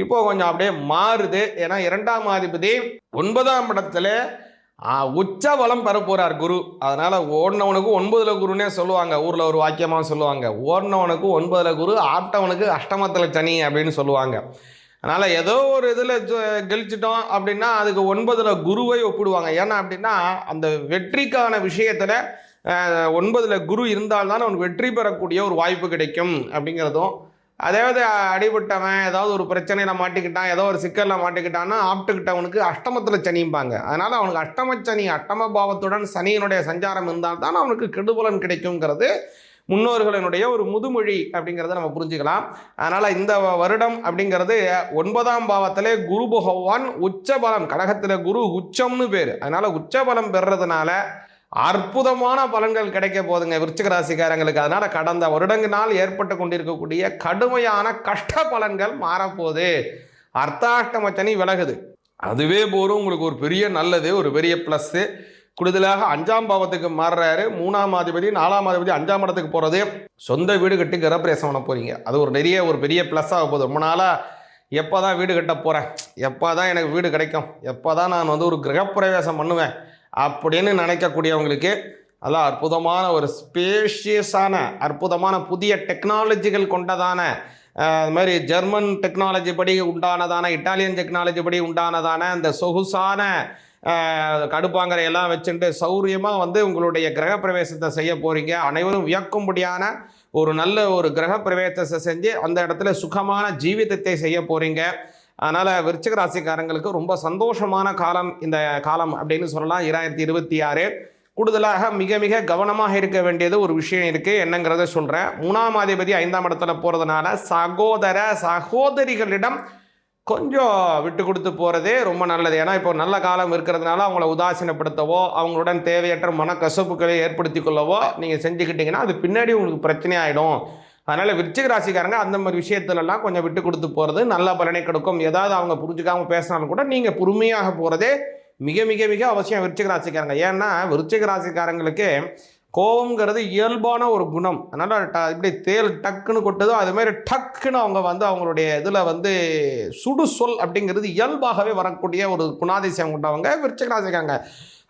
இப்போ கொஞ்சம் அப்படியே மாறுது. ஏன்னா 2ஆம் அதிபதி 9ஆம் இடத்துல உச்ச பலம் பெற போகிறார் குரு. அதனால் ஓடினவனுக்கு 9ல் குருன்னே சொல்லுவாங்க. ஊரில் ஒரு வாக்கியமாக சொல்லுவாங்க, ஓடினவனுக்கு 9ல் குரு, ஆட்டவனுக்கு அஷ்டமத்தில் சனி அப்படின்னு சொல்லுவாங்க. அதனால் ஏதோ ஒரு இதில் கெழிச்சிட்டோம் அப்படின்னா அதுக்கு 9ல் குருவை ஒப்பிடுவாங்க. ஏன்னா அப்படின்னா அந்த வெற்றிக்கான விஷயத்தில் 9ல் குரு இருந்தால்தான் அவனுக்கு வெற்றி பெறக்கூடிய ஒரு வாய்ப்பு கிடைக்கும் அப்படிங்கிறதும், அதாவது அடிபட்டவன் ஏதாவது ஒரு பிரச்சனையில் மாட்டிக்கிட்டான், ஏதோ ஒரு சிக்கலில் மாட்டிக்கிட்டான்னா ஆப்டுக்கிட்டவனுக்கு அஷ்டமத்தில் சனிம்பாங்க. அதனால் அவனுக்கு அஷ்டமச்சனி, அஷ்டம பாவத்துடன் சனியினுடைய சஞ்சாரம் இருந்தால்தான் அவனுக்கு கெடுபலன் கிடைக்குங்கிறது முன்னோர்களினுடைய ஒரு முதுமொழி அப்படிங்கிறத நம்ம புரிஞ்சுக்கலாம். அதனால் இந்த வருடம் அப்படிங்கிறது 9ஆம் பாவத்திலே குரு பகவான் உச்சபலம், கடகத்தில் குரு உச்சம்னு பேர். அதனால் உச்சபலம் பெறுறதுனால அற்புதமான பலன்கள் கிடைக்க போதுங்க விருச்சிக ராசிக்காரங்களுக்கு. அதனால் கடந்த வருடங்களால் ஏற்பட்டு கொண்டிருக்கக்கூடிய கடுமையான கஷ்ட பலன்கள் மாறப்போகுது. அர்த்தாஷ்டம சனி விலகுது, அதுவே போதும் உங்களுக்கு ஒரு பெரிய நல்லது, ஒரு பெரிய ப்ளஸ்ஸு. கூடுதலாக 5ஆம் பாவத்துக்கு மாறுறாரு. 3ஆம் அதிபதி 4ஆம் அதிபதி 5ஆம் இடத்துக்கு போகிறது. சொந்த வீடு கட்டி கிரகப்பிரவேசம் பண்ண போகிறீங்க. அது ஒரு பெரிய ப்ளஸ் ஆக போகுது. ரொம்ப நாளாக எப்போ தான் வீடு கட்ட போகிறேன், எப்போ தான் எனக்கு வீடு கிடைக்கும், எப்போ தான் நான் ஒரு கிரகப்பிரவேசம் பண்ணுவேன் அப்படின்னு நினைக்கக்கூடியவங்களுக்கு அதெல்லாம் அற்புதமான ஒரு ஸ்பேஷியஸான அற்புதமான புதிய டெக்னாலஜிகள் கொண்டதான, அது மாதிரி ஜெர்மன் டெக்னாலஜி படி உண்டானதான, இட்டாலியன் டெக்னாலஜி படி உண்டானதான அந்த சொகுசான கடுப்பாங்கரையெல்லாம் வச்சுட்டு சௌரியமாக உங்களுடைய கிரகப்பிரவேசத்தை செய்ய போகிறீங்க. அனைவரும் வியக்கும்படியான ஒரு நல்ல ஒரு கிரகப்பிரவேசத்தை செஞ்சு அந்த இடத்துல சுகமான ஜீவிதத்தை செய்ய போகிறீங்க. அதனால் விருச்சிக ராசிக்காரங்களுக்கு ரொம்ப சந்தோஷமான காலம் இந்த காலம் அப்படின்னு சொல்லலாம் 2026. கூடுதலாக மிக மிக கவனமாக இருக்க வேண்டியது ஒரு விஷயம் இருக்குது. என்னங்கிறத சொல்கிறேன். 3ஆம் அதிபதி 5ஆம் இடத்துல போகிறதுனால சகோதர சகோதரிகளிடம் கொஞ்சம் விட்டு கொடுத்து போகிறதே ரொம்ப நல்லது. ஏன்னா இப்போ நல்ல காலம் இருக்கிறதுனால அவங்கள உதாசீனப்படுத்தவோ அவங்களுடன் தேவையற்ற மனக்கசப்புகளை ஏற்படுத்தி கொள்ளவோ நீங்கள் செஞ்சுக்கிட்டிங்கன்னா அது பின்னாடி உங்களுக்கு பிரச்சனை ஆகிடும். அதனால் விருச்சிக ராசிக்காரங்க அந்த மாதிரி விஷயத்துலலாம் கொஞ்சம் விட்டு கொடுத்து போகிறது நல்ல பலனை கொடுக்கும். ஏதாவது அவங்க புரிஞ்சுக்காமல் பேசினாலும் கூட நீங்கள் பொறுமையாக போகிறதே மிக மிக மிக அவசியம் விருச்சிக ராசிக்காரங்க. ஏன்னா விருச்சிக ராசிக்காரங்களுக்கு கோபங்கிறது இயல்பான ஒரு குணம். அதனால் இப்படி தேல் டக்குன்னு கொட்டதோ அதுமாரி டக்குன்னு அவங்க அவங்களுடைய இதில் சுடு சொல் அப்படிங்கிறது இயல்பாகவே வரக்கூடிய ஒரு குணாதிசயம் கொண்டவங்க விருச்சிக ராசிக்காரங்க.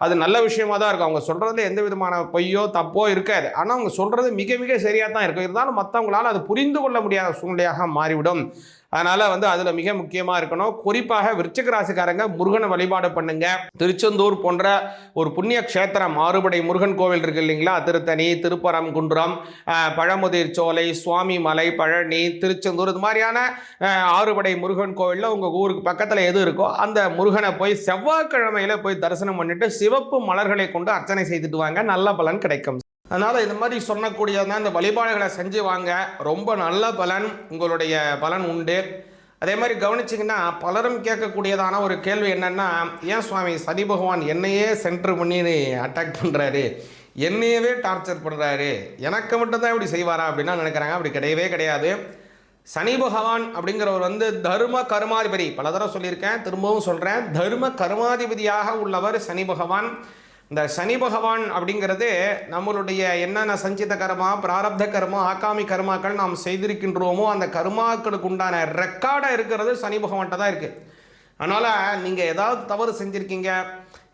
அது நல்ல விஷயமா தான் இருக்கும். அவங்க சொல்கிறதுல எந்த விதமான பொய்யோ தப்போ இருக்காது. ஆனால் அவங்க சொல்கிறது மிக மிக சரியாக தான் இருக்கும். இருந்தாலும் மற்றவங்களால் அது புரிந்து கொள்ள முடியாத சூழ்நிலையாக மாறிவிடும். அதனால் அதில் மிக முக்கியமாக இருக்கணும். குறிப்பாக விருச்சிக ராசிக்காரங்க முருகனை வழிபாடு பண்ணுங்க. திருச்செந்தூர் போன்ற ஒரு புண்ணிய க்ஷேத்திரம், ஆறுபடை முருகன் கோவில் இருக்கு இல்லைங்களா, திருத்தணி, திருப்பரங்குன்றம், பழமுதிர் சோலை, சுவாமி மலை, பழனி, திருச்செந்தூர், இது மாதிரியான ஆறுபடை முருகன் கோவிலில் உங்கள் ஊருக்கு பக்கத்தில் எது இருக்கோ அந்த முருகனை போய் செவ்வாய்க்கிழமையில் போய் தரிசனம் பண்ணிட்டு சிவப்பு மலர்களை கொண்டு அர்ச்சனை செய்துட்டு வாங்க, நல்ல பலன் கிடைக்கும். அதனால் இந்த மாதிரி சொன்னக்கூடியதான் இந்த வழிபாடுகளை செஞ்சு வாங்க, ரொம்ப நல்ல பலன் உங்களுடைய பலன் உண்டு. அதே மாதிரி கவனிச்சிங்கன்னா பலரும் கேட்கக்கூடியதான ஒரு கேள்வி என்னென்னா, ஏன் சுவாமி சனி பகவான் என்னையே சென்டர் பண்ணி அட்டாக் பண்ணுறாரு, என்னையவே டார்ச்சர் பண்ணுறாரு, எனக்கு மட்டும்தான் இப்படி செய்வாரா அப்படின்னா நினைக்கிறாங்க. அப்படி கிடையவே கிடையாது. சனி பகவான் அப்படிங்கிறவர் தர்ம கர்மாதிபதி. பல தடவை சொல்லியிருக்கேன், திரும்பவும் சொல்கிறேன், தர்ம கர்மாதிபதியாக உள்ளவர் சனி பகவான். இந்த சனி பகவான் அப்படிங்கிறது நம்மளுடைய என்னென்ன சஞ்சித கர்மா, பிராரப்த கர்மா, ஆகாமி கர்மாக்கள் நாம் செய்திருக்கின்றோமோ அந்த கர்மாக்களுக்கு உண்டான ரெக்கார்டாக இருக்கிறது சனி பகவான்கிட்ட தான் இருக்குது. அதனால் நீங்கள் ஏதாவது தவறு செஞ்சுருக்கீங்க,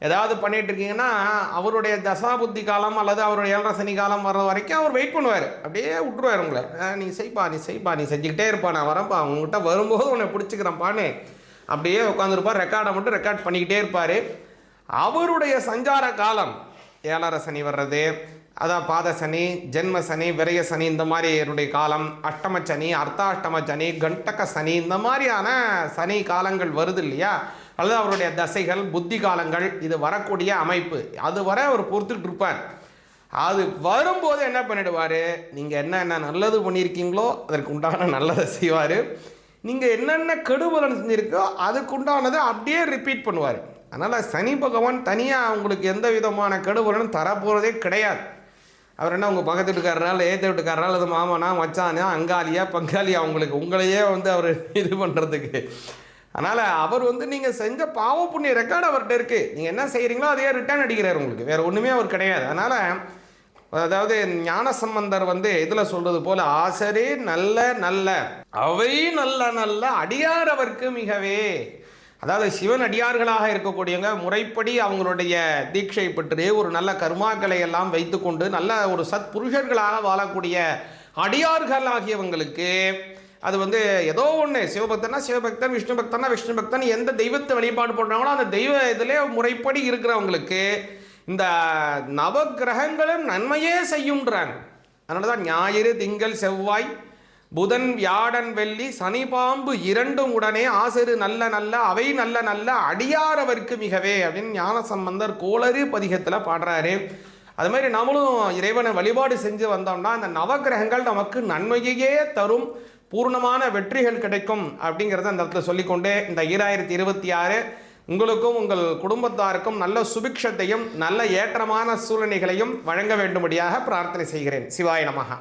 ஏதாவது பண்ணிகிட்டு இருக்கீங்கன்னா அவருடைய தசாபுத்தி காலம் அல்லது அவருடைய 7.5 சனி காலம் வர்ற வரைக்கும் அவர் வெயிட் பண்ணுவார். அப்படியே விட்டுருவார் உங்களை. நீ செய்ப்பா நீ செஞ்சுக்கிட்டே இருப்பா, நான் வரேன்ப்பா, உங்கள்கிட்ட வரும்போது உன்னை பிடிச்சிக்கிறேன்ப்பான்னு அப்படியே உட்காந்துருப்பார். ரெக்கார்டை மட்டும் ரெக்கார்ட் பண்ணிக்கிட்டே இருப்பார். அவருடைய சஞ்சார காலம் 7.5 சனி வர்றது, அதான் பாத சனி, ஜென்ம சனி, விரய சனி, இந்த மாதிரி என்னுடைய காலம், அஷ்டம சனி, அர்த்தாஷ்டம சனி, கண்டக சனி, இந்த மாதிரியான சனி காலங்கள் வருது இல்லையா, அல்லது அவருடைய தசைகள், புத்தி காலங்கள், இது வரக்கூடிய அமைப்பு. அது வர அவர் பொறுத்துட்டு இருப்பார். அது வரும்போது என்ன பண்ணிடுவார், நீங்கள் என்ன நல்லது பண்ணியிருக்கீங்களோ அதற்கு உண்டான நல்லதை செய்வார். நீங்கள் என்னென்ன கெடுபலன் செஞ்சுருக்கோ அதுக்குண்டானதை அப்படியே ரிப்பீட் பண்ணுவார். அதனால் சனி பகவான் தனியாக உங்களுக்கு எந்த விதமான கெடுபலனும் தரப்போகிறதே கிடையாது. அவர் என்ன உங்கள் பக்கத்து வீட்டுக்காரனால, ஏற்ற வீட்டுக்காரனால, அது மாமனா, மச்சானா, அங்காளியா, பங்காளியா, உங்களையே இது இது பண்ணுறதுக்கு. அதனால் அவர் நீங்கள் செஞ்ச பாவ புண்ணிய ரெக்கார்டு அவர்கிட்ட இருக்குது. நீங்கள் என்ன செய்கிறீங்களோ அதையே ரிட்டர்ன் அடிக்கிறார் உங்களுக்கு, வேறு ஒன்றுமே அவர் கிடையாது. அதனால் அதாவது ஞான சம்பந்தர் இதில் சொல்கிறது போல், ஆசரே நல்ல நல்ல அவை நல்ல நல்ல அடியார் அவருக்கு மிகவே. அதாவது சிவன் அடியார்களாக இருக்கக்கூடியவங்க முறைப்படி அவங்களுடைய தீட்சை பெற்று ஒரு நல்ல கர்மாக்களை எல்லாம் வைத்துக்கொண்டு நல்ல ஒரு சத் புருஷர்களாக வாழக்கூடிய அடியார்கள் ஆகியவங்களுக்கு அது ஏதோ ஒன்று, சிவபக்தனா சிவபக்தன், விஷ்ணு பக்தனா விஷ்ணு பக்தன், எந்த தெய்வத்தை வழிபாடு பண்ணுறாங்களோ அந்த தெய்வ இதிலே முறைப்படி இருக்கிறவங்களுக்கு இந்த நவக்கிரகங்களும் நன்மையே செய்யுன்றாங்க. அதனால தான் ஞாயிறு, திங்கள், செவ்வாய், புதன், வியாழன், வெள்ளி, சனி, பாம்பு இரண்டும் உடனே ஆசிரு நல்ல நல்ல அவை நல்ல நல்ல அடியாரவர்க்கு மிகவே அப்படின்னு ஞான சம்பந்தர் கோளறு பதிகத்தில் பாடுறாரு. அது மாதிரி நம்மளும் இறைவனை வழிபாடு செஞ்சு வந்தோம்னா அந்த நவக்கிரகங்கள் நமக்கு நன்மையையே தரும், பூர்ணமான வெற்றிகள் கிடைக்கும் அப்படிங்கிறத அந்த இடத்துல சொல்லிக்கொண்டே இந்த 2026 உங்களுக்கும் உங்கள் குடும்பத்தாருக்கும் நல்ல சுபிக்ஷத்தையும் நல்ல ஏற்றமான சூழ்நிலைகளையும் வழங்க வேண்டும்படியாக பிரார்த்தனை செய்கிறேன். சிவாய நமஹ.